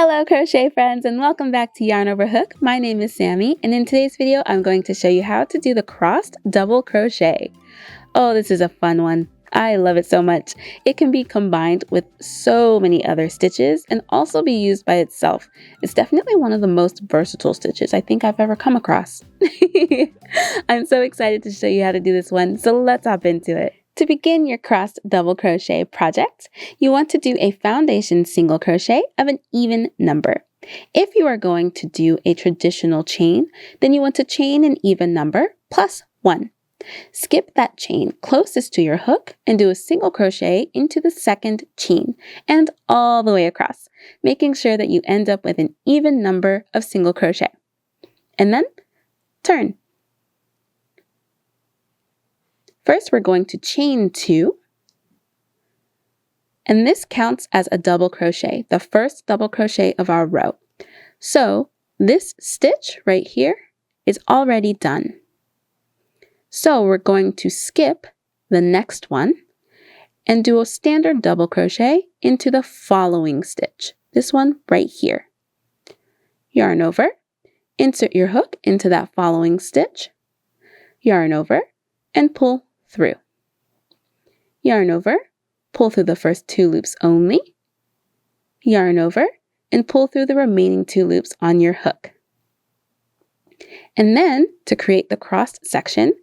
Hello crochet friends, and welcome back to Yarn Over Hook. My name is Sammy, and in today's video I'm going to show you how to do the crossed double crochet. Oh, this is a fun one. I love it so much. It can be combined with so many other stitches and also be used by itself. It's definitely one of the most versatile stitches I think I've ever come across. I'm so excited to show you how to do this one, so let's hop into it. To begin your crossed double crochet project, you want to do a foundation single crochet of an even number. If you are going to do a traditional chain, then you want to chain an even number plus 1. Skip that chain closest to your hook and do a single crochet into the second chain and all the way across, making sure that you end up with an even number of single crochet. And then turn. First, we're going to chain 2, and this counts as a double crochet, the first double crochet of our row. So this stitch right here is already done. So we're going to skip the next one and do a standard double crochet into the following stitch, this one right here. Yarn over, insert your hook into that following stitch, yarn over, and pull through. Yarn over, pull through the first 2 loops only, yarn over, and pull through the remaining 2 loops on your hook. And then, to create the crossed section,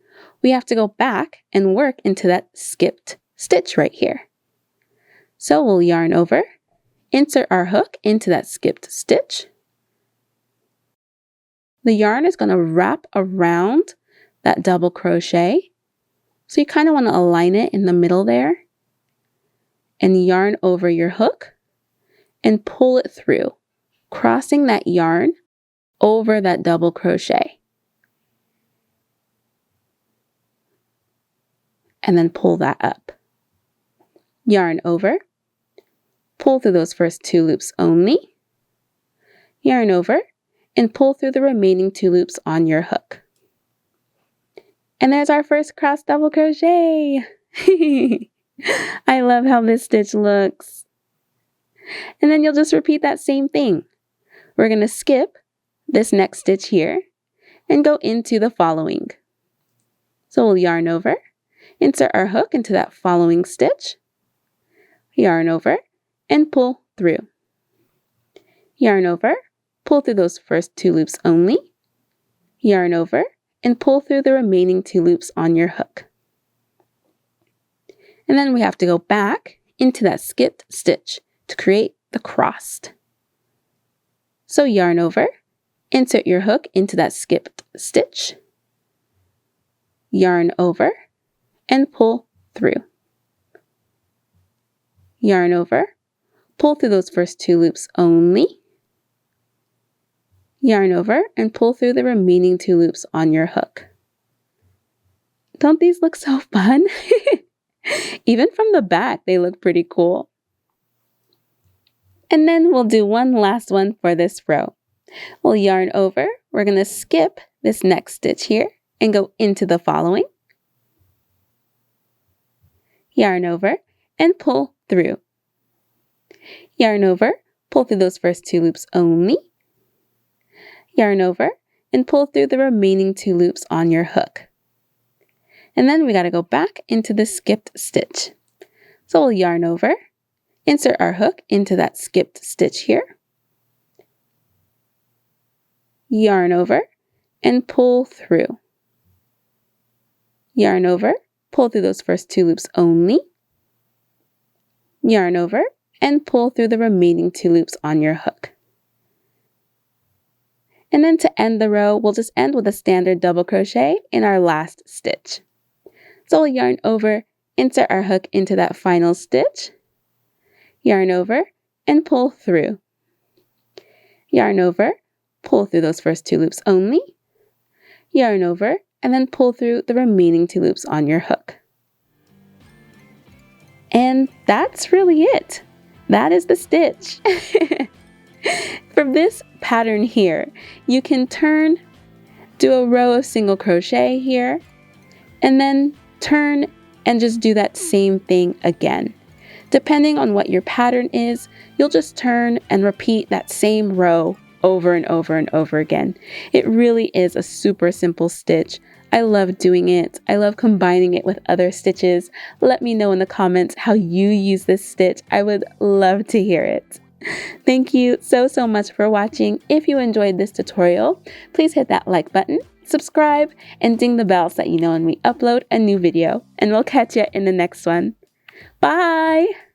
we have to go back and work into that skipped stitch right here. So we'll yarn over, insert our hook into that skipped stitch. The yarn is going to wrap around that double crochet. So you kind of want to align it in the middle there and yarn over your hook and pull it through, crossing that yarn over that double crochet. And then pull that up. Yarn over, pull through those first 2 loops only, yarn over, and pull through the remaining 2 loops on your hook. And there's our first crossed double crochet. I love how this stitch looks. And then you'll just repeat that same thing. We're going to skip this next stitch here and go into the following. So we'll yarn over, insert our hook into that following stitch, yarn over, and pull through. Yarn over, pull through those first 2 loops only, yarn over, and pull through the remaining 2 loops on your hook. And then we have to go back into that skipped stitch to create the crossed. So yarn over, insert your hook into that skipped stitch, yarn over, and pull through. Yarn over, pull through those first 2 loops only, yarn over, and pull through the remaining 2 loops on your hook. Don't these look so fun? Even from the back, they look pretty cool. And then we'll do one last one for this row. We'll yarn over, we're going to skip this next stitch here and go into the following. Yarn over and pull through. Yarn over, pull through those first 2 loops only, yarn over, and pull through the remaining 2 loops on your hook. And then we got to go back into the skipped stitch. So we'll yarn over, insert our hook into that skipped stitch here, yarn over, and pull through. Yarn over, pull through those first 2 loops only, yarn over, and pull through the remaining 2 loops on your hook. And then to end the row, we'll just end with a standard double crochet in our last stitch. So we'll yarn over, insert our hook into that final stitch, yarn over, and pull through. Yarn over, pull through those first 2 loops only, yarn over, and then pull through the remaining 2 loops on your hook. And that's really it. That is the stitch. From this pattern here, you can turn, do a row of single crochet here, and then turn and just do that same thing again. Depending on what your pattern is, you'll just turn and repeat that same row over and over and over again. It really is a super simple stitch. I love doing it. I love combining it with other stitches. Let me know in the comments how you use this stitch. I would love to hear it. Thank you so much for watching. If you enjoyed this tutorial, please hit that like button, subscribe, and ding the bell so that you know when we upload a new video. And we'll catch you in the next one. Bye!